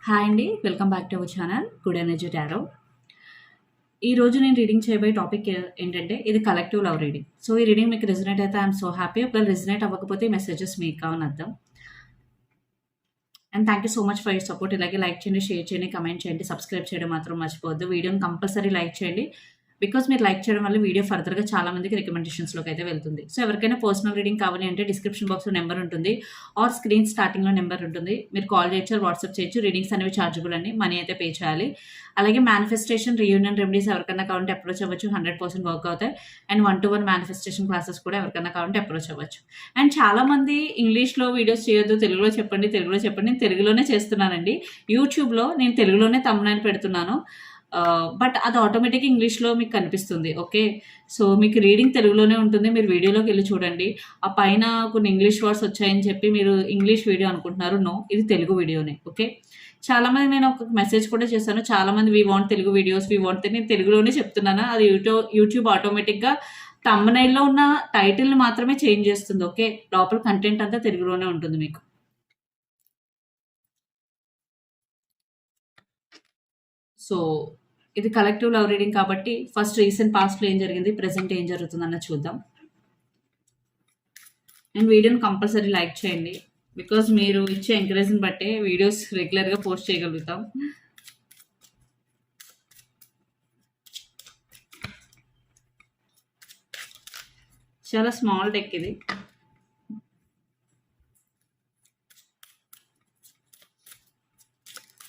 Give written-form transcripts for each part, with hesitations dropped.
Hi అండి. Welcome back to our channel good energy tarot. ఈరోజు నేను రీడింగ్ చేయబోయే టాపిక్ ఏంటంటే ఇది కలెక్టివ్ లవ్ రీడింగ్. సో ఈ రీడింగ్ మీకు రెజొనేట్ అయితే ఐఎమ్ సో హ్యాపీ. ఒకవేళ రెజొనేట్ అవ్వకపోతే ఈ మెసేజెస్ మీకు కావని అర్థం. And thank you so much for your support. ఇలాగే లైక్ చేయండి, షేర్ చేయండి, కమెంట్ చేయండి, సబ్స్క్రైబ్ చేయడం మాత్రం మర్చిపోవద్దు. వీడియోని కంపల్సరీ లైక్ చేయండి. బికాస్ మీరు లైక్ చేయడం వల్ల వీడియో ఫర్దర్గా చాలా మందికి రికమెండేషన్స్లోకి అయితే వెళ్తుంది. సో ఎవరికైనా పర్సనల్ రీడింగ్ కావాలి అంటే డిస్క్రిప్షన్ బాక్స్లో నెంబర్ ఉంటుంది, ఆర్ స్క్రీన్ స్టార్టింగ్లో నెంబర్ ఉంటుంది. మీరు కాల్ చేయొచ్చు, వాట్సాప్ చేయొచ్చు. రీడింగ్స్ అనేవి చార్జబుల్ అండి, మనీ అయితే పే చేయాలి. అలాగే మేనిఫెస్టేషన్, రీయూనియన్ రెమెడీస్ ఎవరికైనా కావాలంటే అప్రోచ్ అవ్వచ్చు. 100% వర్క్ అవుతాయి. అండ్ 1-to-1 మేనిఫెస్టేషన్ క్లాసెస్ కూడా ఎవరికైనా కావాలంటే అప్రోచ్ అవ్వచ్చు. అండ్ చాలామంది ఇంగ్లీష్లో వీడియోస్ చేయొద్దు, తెలుగులో చెప్పండి, తెలుగులో చెప్పండి. నేను తెలుగులోనే చేస్తున్నానండి. యూట్యూబ్లో నేను తెలుగులోనే థంబ్నెయిల్ పెడుతున్నాను. బట్ అది ఆటోమేటిక్గా ఇంగ్లీష్లో మీకు కనిపిస్తుంది. ఓకే, సో మీకు రీడింగ్ తెలుగులోనే ఉంటుంది. మీరు వీడియోలోకి వెళ్ళి చూడండి. ఆ పైన కొన్ని ఇంగ్లీష్ వర్డ్స్ వచ్చాయని చెప్పి మీరు ఇంగ్లీష్ వీడియో అనుకుంటున్నారు. నో, ఇది తెలుగు వీడియోనే. ఓకే, చాలామంది నేను ఒక మెసేజ్ కూడా చేశాను. చాలామంది we want Telugu videos, we want, నేను తెలుగులోనే చెప్తున్నాను. అది యూట్యూబ్ ఆటోమేటిక్గా థంబ్నెయిల్లో ఉన్న టైటిల్ని మాత్రమే చేంజ్ చేస్తుంది. ఓకే, లోపల కంటెంట్ అంతా తెలుగులోనే ఉంటుంది మీకు. సో ఇది కలెక్టివ్ లవ్ రీడింగ్ కాబట్టి ఫస్ట్ రీసెంట్ పాస్ట్లో ఏం జరిగింది, ప్రెసెంట్ ఏం జరుగుతుందన్న చూద్దాం. అండ్ వీడియోని కంపల్సరీ లైక్ చేయండి. బికాజ్ మీరు ఇచ్చే ఎంకరేజ్ని బట్టే వీడియోస్ రెగ్యులర్గా పోస్ట్ చేయగలుగుతాం. చాలా స్మాల్ డెక్ ఇది.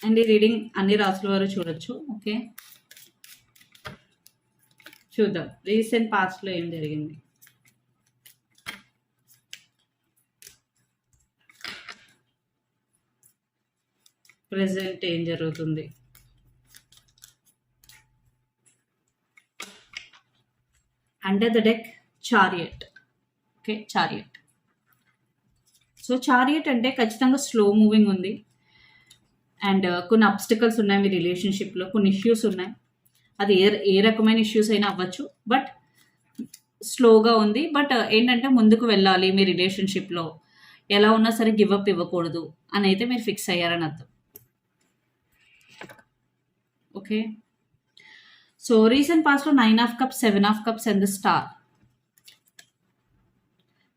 అండ్ ఈ రీడింగ్ అన్ని రాసుల వారు చూడొచ్చు. ఓకే, చూద్దాం రీసెంట్ పాస్ట్లో ఏం జరిగింది. ప్రెసెంట్ ఏం జరుగుతుంది. Under the deck chariot. Okay, chariot. So chariot అంటే ఖచ్చితంగా స్లో మూవింగ్ ఉంది. అండ్ కొన్ని అబ్స్టికల్స్ ఉన్నాయి మీ రిలేషన్షిప్లో, కొన్ని ఇష్యూస్ ఉన్నాయి. అది ఏ రకమైన ఇష్యూస్ అయినా అవ్వచ్చు. బట్ స్లోగా ఉంది. బట్ ఏంటంటే ముందుకు వెళ్ళాలి మీ రిలేషన్షిప్లో, ఎలా ఉన్నా సరే గివప్ ఇవ్వకూడదు అని అయితే మీరు ఫిక్స్ అయ్యారని అర్థం. ఓకే, సో రీసెంట్ పాస్ట్లో 9 of Cups, 7 of Cups and the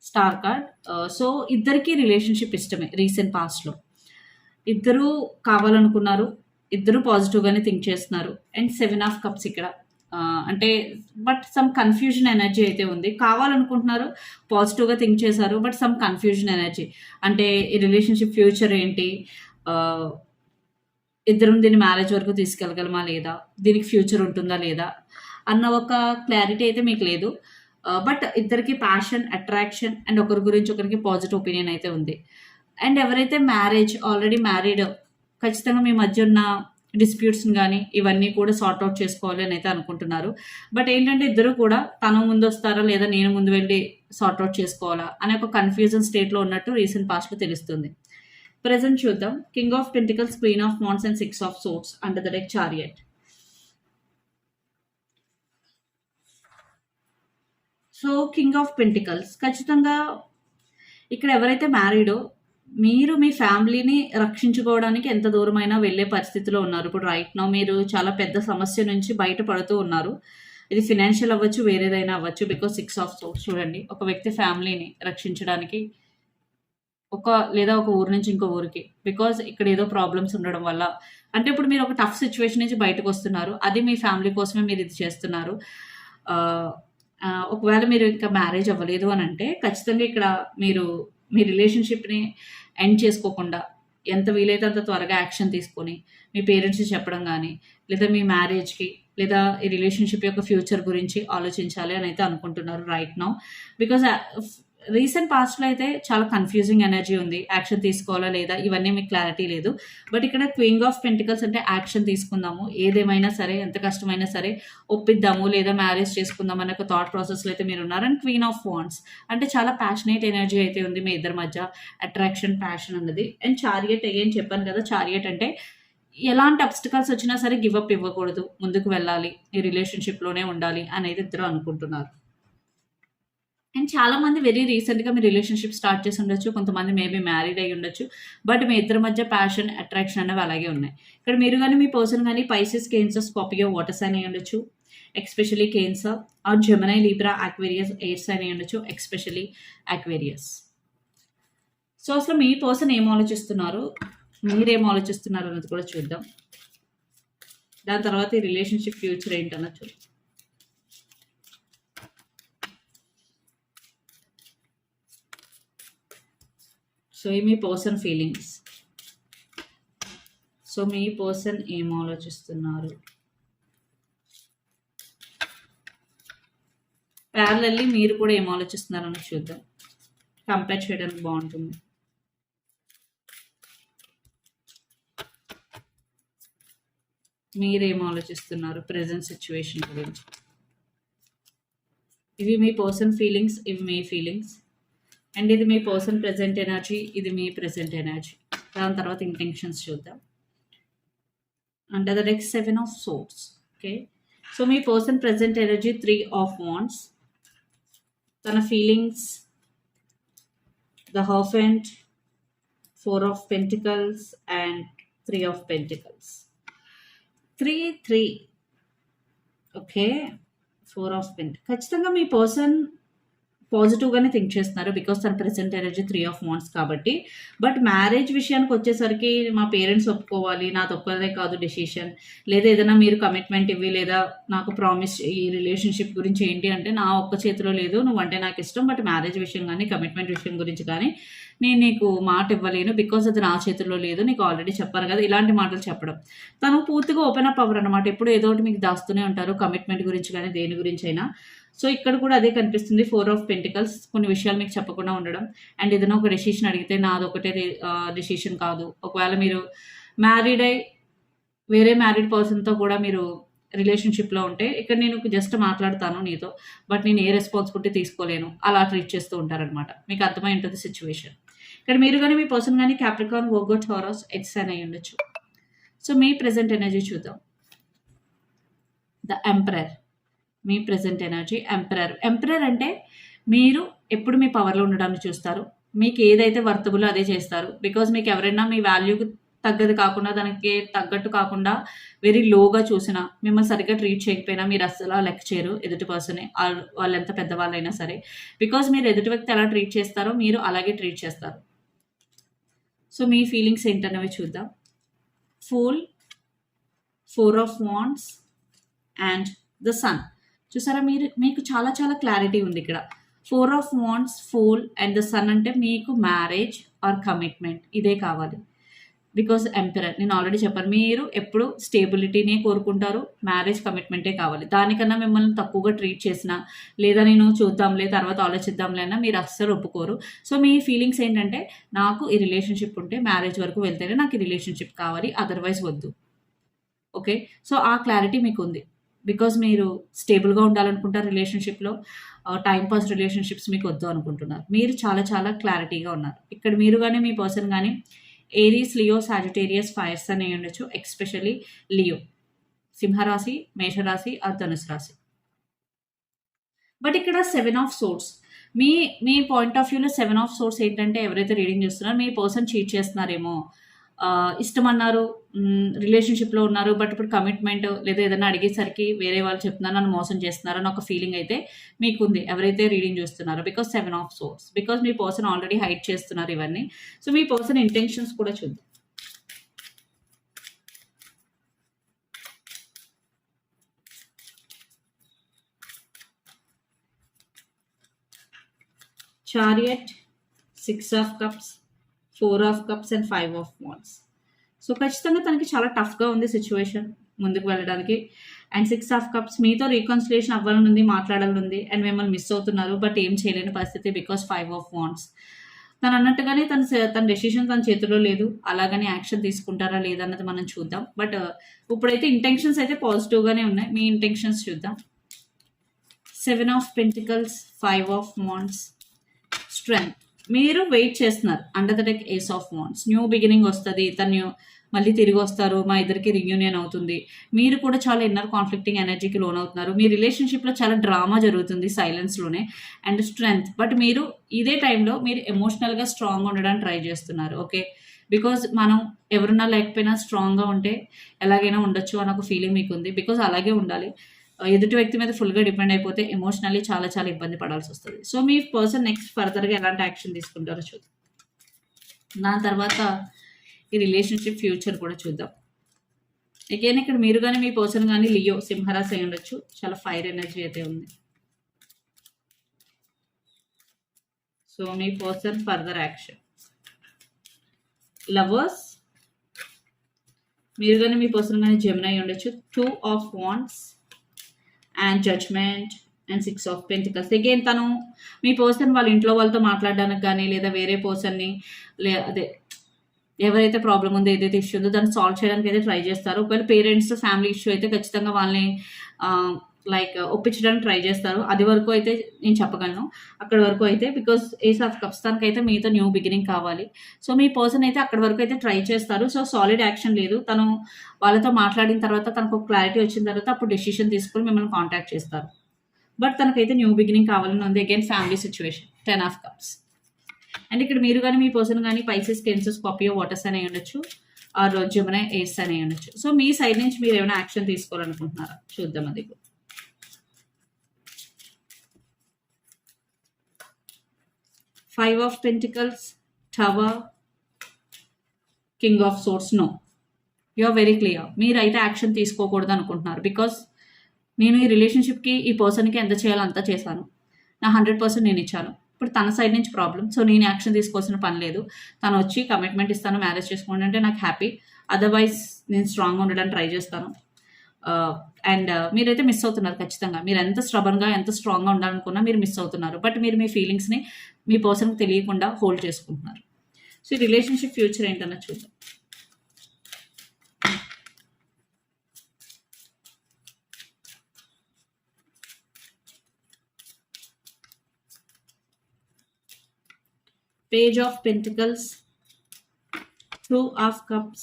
star card. So ఇద్దరికి రిలేషన్షిప్ ఇష్టమే. రీసెంట్ పాస్ట్లో ఇద్దరు కావాలనుకున్నారు, ఇద్దరు పాజిటివ్గానే థింక్ చేస్తున్నారు. అండ్ 7 of Cups ఇక్కడ అంటే బట్ సమ్ కన్ఫ్యూజన్ ఎనర్జీ అయితే ఉంది. కావాలనుకుంటున్నారు, పాజిటివ్గా థింక్ చేశారు, బట్ సమ్ కన్ఫ్యూజన్ ఎనర్జీ. అంటే ఈ రిలేషన్షిప్ ఫ్యూచర్ ఏంటి, ఇద్దరం దీన్ని మ్యారేజ్ వరకు తీసుకెళ్ళగలమా లేదా, దీనికి ఫ్యూచర్ ఉంటుందా లేదా అన్న ఒక క్లారిటీ అయితే మీకు లేదు. బట్ ఇద్దరికి ప్యాషన్, అట్రాక్షన్ అండ్ ఒకరి గురించి ఒకరికి పాజిటివ్ ఒపీనియన్ అయితే ఉంది. అండ్ ఎవరైతే ఆల్రెడీ మ్యారీడ్, ఖచ్చితంగా మీ మధ్య ఉన్న డిస్ప్యూట్స్ని కానీ ఇవన్నీ కూడా సార్ట్ అవుట్ చేసుకోవాలి అని అయితే అనుకుంటున్నారు. బట్ ఏంటంటే ఇద్దరు కూడా తను ముందు వస్తారా లేదా నేను ముందు వెళ్ళి సార్ట్ అవుట్ చేసుకోవాలా అనే ఒక కన్ఫ్యూజన్ స్టేట్లో ఉన్నట్టు రీసెంట్ పాస్ట్లో తెలుస్తుంది. ప్రెజెంట్ చూద్దాం. King of pentacles, queen of wands and 6 of Swords under the deck chariot. So king of pentacles ఖచ్చితంగా ఇక్కడ ఎవరైతే మ్యారీడో మీరు మీ ఫ్యామిలీని రక్షించుకోవడానికి ఎంత దూరమైనా వెళ్ళే పరిస్థితిలో ఉన్నారు. ఇప్పుడు రైట్ నౌ మీరు చాలా పెద్ద సమస్య నుంచి బయటపడుతూ ఉన్నారు. ఇది ఫినాన్షియల్ అవ్వచ్చు, వేరేదైనా అవ్వచ్చు. బికాస్ 6 of Swords చూడండి, ఒక వ్యక్తి ఫ్యామిలీని రక్షించడానికి లేదా ఒక ఊరు నుంచి ఇంకో ఊరికి, బికాజ్ ఇక్కడ ఏదో ప్రాబ్లమ్స్ ఉండడం వల్ల, అంటే ఇప్పుడు మీరు ఒక టఫ్ సిచ్యువేషన్ నుంచి బయటకు వస్తున్నారు. అది మీ ఫ్యామిలీ కోసమే మీరు ఇది చేస్తున్నారు. ఒకవేళ మీరు ఇంకా మ్యారేజ్ అవ్వలేదు అని అంటే ఖచ్చితంగా ఇక్కడ మీరు మీ రిలేషన్షిప్ని ఎండ్ చేసుకోకుండా ఎంత వీలైతే అంత త్వరగా యాక్షన్ తీసుకొని మీ పేరెంట్స్కి చెప్పడం కానీ, లేదా మీ మ్యారేజ్కి లేదా ఈ రిలేషన్షిప్ యొక్క ఫ్యూచర్ గురించి ఆలోచించాలి అని అయితే అనుకుంటున్నారు రైట్ నౌ. బికాజ్ రీసెంట్ పాస్ట్లో అయితే చాలా కన్ఫ్యూజింగ్ ఎనర్జీ ఉంది. యాక్షన్ తీసుకోవాలా లేదా ఇవన్నీ మీకు క్లారిటీ లేదు. బట్ ఇక్కడ క్వీన్ ఆఫ్ పెంటికల్స్ అంటే యాక్షన్ తీసుకుందాము, ఏదేమైనా సరే, ఎంత కష్టమైనా సరే ఒప్పిద్దాము లేదా మ్యారేజ్ చేసుకుందాం అనే ఒక థాట్ ప్రాసెస్లో అయితే మీరు ఉన్నారు. అండ్ క్వీన్ ఆఫ్ వాండ్స్ అంటే చాలా ప్యాషనేట్ ఎనర్జీ అయితే ఉంది మీ ఇద్దరి మధ్య, అట్రాక్షన్, ప్యాషన్ అన్నది. అండ్ చారియట్ అగైన్ చెప్పాను కదా, చారియట్ అంటే ఎలాంటి అబ్స్టికల్స్ వచ్చినా సరే గివప్ ఇవ్వకూడదు, ముందుకు వెళ్ళాలి, ఈ రిలేషన్షిప్లోనే ఉండాలి అనేది ఇద్దరు అనుకుంటున్నారు. అండ్ చాలామంది వెరీ రీసెంట్గా మీ రిలేషన్షిప్ స్టార్ట్ చేసి ఉండొచ్చు, కొంతమంది మేబీ మ్యారీడ్ అయ్యి ఉండొచ్చు. బట్ మీ ఇద్దరి మధ్య ప్యాషన్, అట్రాక్షన్ అనేవి అలాగే ఉన్నాయి. ఇక్కడ మీరు కానీ మీ పర్సన్ కానీ Pisces, Cancer, Scorpio, water sign అయి ఉండొచ్చు, especially Cancer, or Gemini, Libra, Aquarius, air sign అయి ఉండొచ్చు, ఎక్స్పెషలీ అక్వేరియస్. సో అసలు మీ పర్సన్ ఏం ఆలోచిస్తున్నారు, మీరేం ఆలోచిస్తున్నారు అన్నది కూడా చూద్దాం. దాని తర్వాత ఈ రిలేషన్షిప్ ఫ్యూచర్ ఏంటన్నది చూద్దాం. సో ఈ మీ పర్సన్ ఫీలింగ్స్. సో మీ పర్సన్ ఏం ఆలోచిస్తున్నారు, ప్యారలల్లీ మీరు కూడా ఏం ఆలోచిస్తున్నారు అని చూద్దాం. కంపేర్ చేయడానికి బాగుంటుంది. మీరేం ఆలోచిస్తున్నారు ప్రెజెంట్ సిచ్యువేషన్ గురించి. ఇవి మీ పర్సన్ ఫీలింగ్స్, ఇవి మీ ఫీలింగ్స్. అండ్ ఇది మీ పర్సన్ ప్రెజెంట్ ఎనర్జీ, ఇది మీ ప్రెజెంట్ ఎనర్జీ. దాని తర్వాత ఇంటెన్షన్స్ చూద్దాం. And the next 7 of Swords. Okay, so me person present energy 3 of Wands. తన feelings the హర్ఫెంట్, 4 of Pentacles and 3 of Pentacles. 3 okay, 4 of Pentacles. ఖచ్చితంగా మీ person పాజిటివ్గానే think చేస్తున్నారు because తన present energy 3 of Wands కాబట్టి. But marriage విషయానికి వచ్చేసరికి మా parents ఒప్పుకోవాలి, నాది ఒక్కదే కాదు డెసిషన్, లేదా ఏదైనా మీరు కమిట్మెంట్ ఇవ్వి, లేదా నాకు ప్రామిస్ ఈ రిలేషన్షిప్ గురించి ఏంటి అంటే నా ఒక్క చేతిలో లేదు, నువ్వంటే నాకు ఇష్టం, బట్ మ్యారేజ్ విషయం కానీ కమిట్మెంట్ విషయం గురించి కానీ నేను నీకు మాట ఇవ్వలేను బికాస్ అది నా చేతుల్లో లేదు, నీకు ఆల్రెడీ చెప్పాను కదా, ఇలాంటి మాటలు చెప్పడం. తను పూర్తిగా ఓపెన్ అప్ అవ్వరు అనమాట. ఎప్పుడు ఏదో ఒకటి మీకు దాస్తూనే ఉంటారు, కమిట్మెంట్ గురించి కానీ దేని గురించి అయినా. సో ఇక్కడ కూడా అదే కనిపిస్తుంది, 4 of Pentacles. కొన్ని విషయాలు మీకు చెప్పకుండా ఉండడం. అండ్ ఏదైనా ఒక డెసిషన్ అడిగితే నాదొకటే డెసిషన్ కాదు. ఒకవేళ మీరు మ్యారీడ్ అయి వేరే మ్యారీడ్ పర్సన్తో కూడా మీరు రిలేషన్షిప్లో ఉంటే ఇక్కడ నేను జస్ట్ మాట్లాడతాను నీతో, బట్ నేను ఏ రెస్పాన్సిబిలిటీ తీసుకోలేను, అలా ట్రీట్ చేస్తూ ఉంటారనమాట. మీకు అర్థమై ఉంటుంది సిచ్యువేషన్. ఇక్కడ మీరు కానీ మీ పర్సన్ కానీ క్యాప్రికాన్, వర్గో, టారస్, ఎక్స్ అని అయి ఉండొచ్చు. సో మీ ప్రెజెంట్ ఎనర్జీ చూద్దాం. The emperor. Me present energy emperor అంటే మీరు ఎప్పుడు మీ పవర్లో ఉండడాన్ని చూస్తారు, మీకు ఏదైతే వర్తబులో అదే చేస్తారు. బికాజ్ మీకు ఎవరైనా మీ వాల్యూకి తగ్గది కాకుండా, దానికి తగ్గట్టు కాకుండా వెరీ లోగా చూసినా, మిమ్మల్ని సరిగ్గా ట్రీట్ చేయకపోయినా మీరు అసలు లెక్క చేయరు ఎదుటి పర్సనే, వాళ్ళు ఎంత పెద్దవాళ్ళైనా సరే. బికాజ్ మీరు ఎదుటి వ్యక్తి ఎలా ట్రీట్ చేస్తారో మీరు అలాగే ట్రీట్ చేస్తారు. సో మీ ఫీలింగ్స్ ఏంటన్నవి చూద్దాం. Fool, 4 of Wands and the sun. చూసారా, మీకు చాలా చాలా క్లారిటీ ఉంది ఇక్కడ. 4 of Wands, fool and the sun అంటే మీకు మ్యారేజ్ ఆర్ కమిట్మెంట్ ఇదే కావాలి. బికాజ్ ఎంపరర్ నేను ఆల్రెడీ చెప్పాను, మీరు ఎప్పుడు స్టేబిలిటీనే కోరుకుంటారు, మ్యారేజ్ కమిట్మెంటే కావాలి. దానికన్నా మిమ్మల్ని తక్కువగా ట్రీట్ చేసినా, లేదా నేను చూద్దాంలే తర్వాత ఆలోచిద్దాంలే అన్నా మీరు అస్సలు ఒప్పుకోరు. సో మీ ఫీలింగ్స్ ఏంటంటే నాకు ఈ రిలేషన్షిప్ ఉంటే మ్యారేజ్ వరకు వెళ్తేనే నాకు ఈ రిలేషన్షిప్ కావాలి, అదర్వైజ్ వద్దు. ఓకే, సో ఆ క్లారిటీ మీకు ఉంది బికాజ్ మీరు స్టేబుల్గా ఉండాలనుకుంటారు రిలేషన్షిప్లో. టైంపాస్ రిలేషన్షిప్స్ మీకు వద్దు అనుకుంటున్నారు. మీరు చాలా చాలా క్లారిటీగా ఉన్నారు. ఇక్కడ మీరు కానీ మీ పర్సన్ కానీ ఏరీస్, లియో, సాజిటేరియస్, ఫైర్స్ అని ఉండొచ్చు, ఎక్స్పెషల్లీ లియో, సింహరాశి, మేషరాశి ఆర్ ధనుసు రాశి. బట్ ఇక్కడ 7 of Swords. Me point of వ్యూలో 7 of Swords ఏంటంటే ఎవరైతే రీడింగ్ చేస్తున్నారో మీ పర్సన్ చీట్ చేస్తున్నారేమో, ఇష్టం అన్నారు, రిలేషన్షిప్లో ఉన్నారు, బట్ ఇప్పుడు కమిట్మెంట్ లేదా ఏదైనా అడిగేసరికి వేరే వాళ్ళు చెప్తున్నారు నన్ను మోసం చేస్తున్నారు అని ఒక ఫీలింగ్ అయితే మీకుంది ఎవరైతే రీడింగ్ చూస్తున్నారో. Because 7 of Swords, because me person already hide చేస్తున్నారు ఇవన్నీ. సో మీ పర్సన్ ఇంటెన్షన్స్ కూడా చూద్దాం. Chariot, 6 of Cups, 4 of Cups and 5 of Wands. So ఖచ్చితంగా తనకి చాలా టఫ్గా ఉంది సిచ్యువేషన్ ముందుకు వెళ్ళడానికి. అండ్ 6 of Cups మీతో రీకన్సిలేషన్ అవ్వాలని ఉంది, మాట్లాడాలని ఉంది, అండ్ మిమ్మల్ని మిస్ అవుతున్నారు, బట్ ఏం చేయలేని పరిస్థితి బికాస్ 5 of Wands. తను అన్నట్టుగానే తన డెసిషన్ తన చేతిలో లేదు, అలాగని యాక్షన్ తీసుకుంటారా లేదా అన్నది మనం చూద్దాం. బట్ ఇప్పుడైతే ఇంటెన్షన్స్ అయితే పాజిటివ్గానే ఉన్నాయి. మీ ఇంటెన్షన్స్ చూద్దాం. 7 of Pentacles, 5 of Wands, strength. మీరు వెయిట్ చేస్తున్నారు under the deck, ace of wands. New beginning వస్తుంది, తను మళ్ళీ తిరిగి వస్తారు, మా ఇద్దరికి రీయూనియన్ అవుతుంది. మీరు కూడా చాలా ఇన్నర్ కాన్ఫ్లిక్టింగ్ ఎనర్జీకి లోన్ అవుతున్నారు. మీ రిలేషన్షిప్లో చాలా డ్రామా జరుగుతుంది సైలెన్స్లోనే అండ్ స్ట్రెంగ్త్. బట్ మీరు ఇదే టైంలో మీరు ఎమోషనల్గా స్ట్రాంగ్ ఉండడానికి ట్రై చేస్తున్నారు. ఓకే, బికాజ్ మనం ఎవరున్నా లేకపోయినా స్ట్రాంగ్గా ఉంటే ఎలాగైనా ఉండొచ్చు అని ఒక ఫీలింగ్ మీకు ఉంది. బికాజ్ అలాగే ఉండాలి. ఎదుటి వ్యక్తి మీద ఫుల్గా డిపెండ్ అయిపోతే ఎమోషనల్లీ చాలా చాలా ఇబ్బంది పడాల్సి వస్తుంది. సో మీ పర్సన్ నెక్స్ట్ ఫర్దర్గా ఎలాంటి యాక్షన్ తీసుకుంటారో చూద్దాం. దాని తర్వాత ఈ రిలేషన్షిప్ ఫ్యూచర్ కూడా చూద్దాం. అగైన్ ఇక్కడ మీరు కానీ మీ పర్సన్ కానీ లియో సింహరాశి అయి ఉండొచ్చు. చాలా ఫైర్ ఎనర్జీ అయితే ఉంది. సో మీ పర్సన్ ఫర్దర్ యాక్షన్. లవర్స్, మీరు కానీ మీ పర్సన్ కానీ జెమిని అయి ఉండొచ్చు. 2 of Wands and judgement and 6 of Pentacles. Again తను మీ పర్సన్ వాళ్ళ ఇంట్లో వాళ్ళతో మాట్లాడడానికి కానీ లేదా వేరే పర్సన్ని అదే ఎవరైతే ప్రాబ్లం ఉందో ఏదైతే ఇష్యూ ఉందో దాన్ని సాల్వ్ చేయడానికి అయితే ట్రై చేస్తారు. ఒకవేళ పేరెంట్స్ ఫ్యామిలీ ఇష్యూ అయితే ఖచ్చితంగా వాళ్ళని లైక్ ఒప్పించడానికి ట్రై చేస్తారు. అది వరకు అయితే నేను చెప్పగలను, అక్కడి వరకు అయితే. బికాస్ ఏస్ ఆఫ్ కప్స్ తనకైతే మీతో న్యూ బిగినింగ్ కావాలి. సో మీ పర్సన్ అయితే అక్కడి వరకు అయితే ట్రై చేస్తారు. సో సాలిడ్ యాక్షన్ లేదు. తను వాళ్ళతో మాట్లాడిన తర్వాత తనకు క్లారిటీ వచ్చిన తర్వాత అప్పుడు డెసిషన్ తీసుకొని మిమ్మల్ని కాంటాక్ట్ చేస్తారు. బట్ తనకైతే న్యూ బిగినింగ్ కావాలని ఉంది. Again family situation 10 of Cups. And ఇక్కడ మీరు కానీ మీ పర్సన్ కానీ పైసెస్, కెన్సర్, స్కార్పియో, వాటర్స్ అని ఉండొచ్చు, ఆ రోజు జెమిని, ఏస్ అని ఉండొచ్చు. సో మీ సైడ్ నుంచి మీరు ఏమైనా యాక్షన్ తీసుకోవాలనుకుంటున్నారా చూద్దాం. అది 5 of Pentacles, Tower, King of Swords. No, you are very clear. మీరైతే యాక్షన్ తీసుకోకూడదు అనుకుంటున్నారు. బికాస్ నేను ఈ రిలేషన్షిప్కి ఈ పర్సన్కి ఎంత చేయాలో అంతా చేశాను. నా 100% నేను ఇచ్చాను. ఇప్పుడు తన సైడ్ నుంచి ప్రాబ్లం. సో నేను యాక్షన్ తీసుకోవాల్సిన పని లేదు. తను వచ్చి కమిట్మెంట్ ఇస్తాను, మ్యారేజ్ చేసుకోండి అంటే నాకు హ్యాపీ. అదర్వైజ్ నేను స్ట్రాంగ్గా ఉండడానికి ట్రై చేస్తాను. అండ్ మీరైతే మిస్ అవుతున్నారు ఖచ్చితంగా. మీరు ఎంత స్ట్రబన్గా ఎంత స్ట్రాంగ్గా ఉండాలనుకున్నా మీరు మిస్ అవుతున్నారు. బట్ మీరు మీ ఫీలింగ్స్ని మీ పర్సన్కి తెలియకుండా హోల్డ్ చేసుకుంటున్నారు. సో ఈ రిలేషన్షిప్ ఫ్యూచర్ ఏంటన్నా చూద్దాం. Page of Pentacles, 2 of Cups,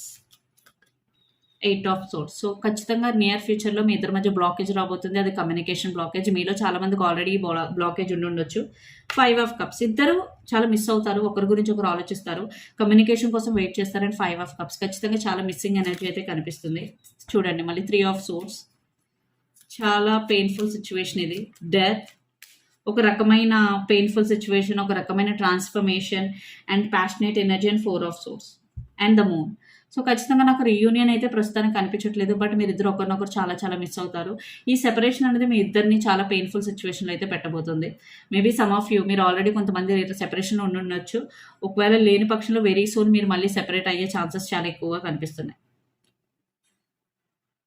8 of Swords. So ఖచ్చితంగా నియర్ ఫ్యూచర్లో మీ ఇద్దరి మధ్య బ్లాకేజ్ రాబోతుంది. అది కమ్యూనికేషన్ బ్లాకేజ్. మీలో చాలా మందికి ఆల్రెడీ బ్లాకేజ్ ఉండి ఉండొచ్చు. 5 of Cups. ఇద్దరు చాలా మిస్ అవుతారు, ఒకరి గురించి ఒకరు ఆలోచిస్తారు, కమ్యూనికేషన్ కోసం వెయిట్ చేస్తారు. అండ్ 5 of Cups ఖచ్చితంగా చాలా మిస్సింగ్ ఎనర్జీ అయితే కనిపిస్తుంది. చూడండి మళ్ళీ 3 of Swords. చాలా పెయిన్ఫుల్ సిచ్యువేషన్ ఇది. డెత్, ఒక రకమైన పెయిన్ఫుల్ సిచ్యువేషన్, ఒక రకమైన transformation and passionate energy and 4 of Swords and the moon. So ఖచ్చితంగా నాకు రీయూనియన్ అయితే ప్రస్తుతానికి కనిపించట్లేదు. బట్ మీరు ఇద్దరు ఒకరినొకరు చాలా చాలా మిస్ అవుతారు. ఈ సెపరేషన్ అనేది మీ ఇద్దరిని చాలా పెయిన్ఫుల్ సిచ్యువేషన్లో అయితే పెట్టబోతుంది. మేబీ సమ్ ఆఫ్ యూ, మీరు ఆల్రెడీ కొంతమంది సెపరేషన్ ఉండొచ్చు. ఒకవేళ లేని పక్షంలో వెరీ సూన్ మీరు మళ్ళీ సెపరేట్ అయ్యే ఛాన్సెస్ చాలా ఎక్కువగా కనిపిస్తున్నాయి.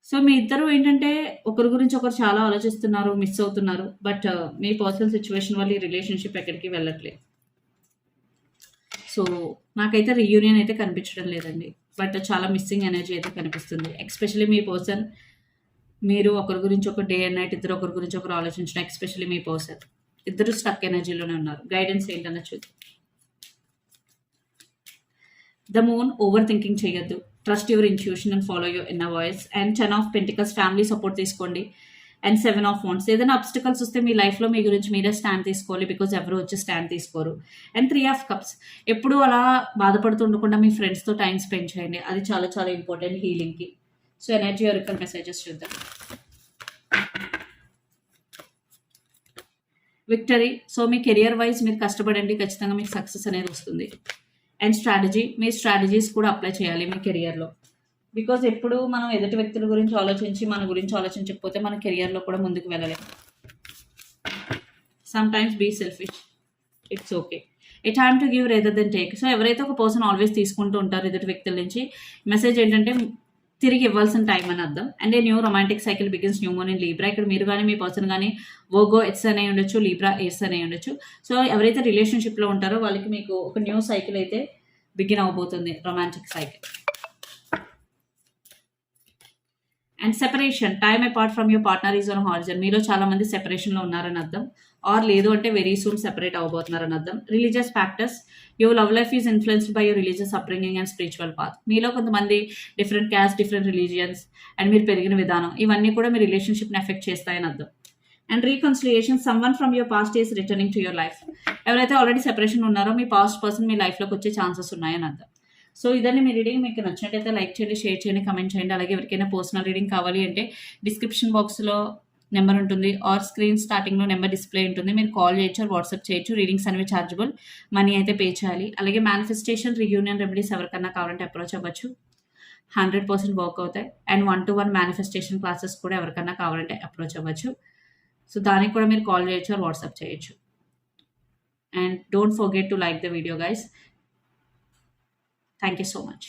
సో మీ ఇద్దరు ఏంటంటే ఒకరి గురించి ఒకరు చాలా ఆలోచిస్తున్నారు, మిస్ అవుతున్నారు. బట్ మీ పర్సనల్ సిచ్యువేషన్ వల్ల ఈ రిలేషన్షిప్ ఎక్కడికి వెళ్ళట్లేదు. సో నాకైతే రీయూనియన్ అయితే కనిపించడం లేదండి. బట్ చాలా మిస్సింగ్ ఎనర్జీ అయితే కనిపిస్తుంది. ఎస్పెషల్లీ మీ పర్సన్, మీరు ఒకరి గురించి ఒక డే అండ్ నైట్ ఇద్దరు ఒకరి గురించి ఒకరు ఆలోచించడం. ఎస్పెషల్లీ మీ పర్సన్ ఇద్దరు స్టక్ ఎనర్జీలోనే ఉన్నారు. గైడెన్స్ ఏంటన్నా చూద్దాం. ద మూన్, ఓవర్ థింకింగ్ చేయొద్దు. Trust your intuition and follow your inner voice. And 10 of Pentacles, family support తీసుకోండి. And 7 of Wands. ఏదైనా అబ్స్టికల్స్ వస్తే మీ లైఫ్లో మీ గురించి మీరే స్టాండ్ తీసుకోవాలి. బికాజ్ ఎవరు వచ్చి స్టాండ్ తీసుకోరు. And 3 of Cups. ఎప్పుడు అలా బాధపడుతూ ఉండకుండా మీ ఫ్రెండ్స్తో టైం స్పెండ్ చేయండి. అది చాలా చాలా ఇంపార్టెంట్ హీలింగ్కి. సో ఎనర్జీ ఆరికల్ మెసేజెస్ చూద్దాం. విక్టరీ. సో మీ కెరియర్ వైజ్ మీరు కష్టపడండి, ఖచ్చితంగా మీకు సక్సెస్ అనేది వస్తుంది. అండ్ స్ట్రాటజీ, మీ స్ట్రాటజీస్ కూడా అప్లై చేయాలి మీ కెరియర్లో. బికాజ్ ఎప్పుడు మనం ఎదుటి వ్యక్తుల గురించి ఆలోచించి మన గురించి ఆలోచించకపోతే మన కెరియర్లో కూడా ముందుకు వెళ్ళలేము. Sometimes be selfish, it's okay. A time to give rather than take. So ఎవరైతే ఒక పర్సన్ ఆల్వేస్ తీసుకుంటూ ఉంటారు ఎదుటి వ్యక్తుల నుంచి, మెసేజ్ ఏంటంటే తిరిగి ఇవ్వాల్సిన టైం అని అర్థం. And a new romantic cycle begins new moon in Libra. ఇక్కడ మీరు కానీ మీ పర్సన్ కానీ వర్గో ఎస్ అనే ఉండొచ్చు, లీబ్రా ఎస్ అనే ఉండొచ్చు. సో ఎవరైతే రిలేషన్షిప్లో ఉంటారో వాళ్ళకి మీకు ఒక న్యూ సైకిల్ అయితే బిగిన్ అవబోతుంది, romantic cycle. And separation, time apart from your partner is on horizon. మీలో చాలా మంది సెపరేషన్లో ఉన్నారని అర్థం, ఆర్ లేదు అంటే వెరీ సూన్ సెపరేట్ అవ్వబోతున్నారని అర్థం. Religious factors, your love life is influenced by your religious upbringing and spiritual path. మీలో కొంతమంది different caste, different religions and మీరు పెరిగిన విధానం ఇవన్నీ కూడా మీ రిలేషన్షిప్ని ఎఫెక్ట్ చేస్తాయని అర్థం. And reconciliation, someone from your past is returning to your life. ఎవరైతే ఆల్రెడీ సెపరేషన్ ఉన్నారో మీ పాస్ట్ పర్సన్ మీ లైఫ్లోకి వచ్చే ఛాన్సెస్ ఉన్నాయని అర్థం. సో ఇదని మీ రీడింగ్. మీకు నచ్చినట్టయితే లైక్ చేయండి, షేర్ చేయండి, కమెంట్ చేయండి. అలాగే ఎవరికైనా పర్సనల్ రీడింగ్ కావాలి అంటే డిస్క్రిప్షన్ బాక్స్లో నెంబర్ ఉంటుంది, ఆర్ స్క్రీన్ స్టార్టింగ్లో నెంబర్ డిస్ప్లే ఉంటుంది. మీరు కాల్ చేయొచ్చు, వాట్సాప్ చేయొచ్చు. రీడింగ్స్ అనేవి ఛార్జబుల్, మనీ అయితే పే చేయాలి. అలాగే మేనిఫెస్టేషన్, రియూనియన్ రెమెడీస్ ఎవరికన్నా కావాలంటే అప్రోచ్ అవ్వచ్చు, 100% వర్క్ అవుతాయి. అండ్ 1-to-1 మేనిఫెస్టేషన్ క్లాసెస్ కూడా ఎవరికన్నా కావాలంటే అప్రోచ్ అవ్వచ్చు. సో దానికి కూడా మీరు కాల్ చేయొచ్చు, ఆర్ వాట్సాప్ చేయొచ్చు. And don't forget to like the video guys. Thank you so much.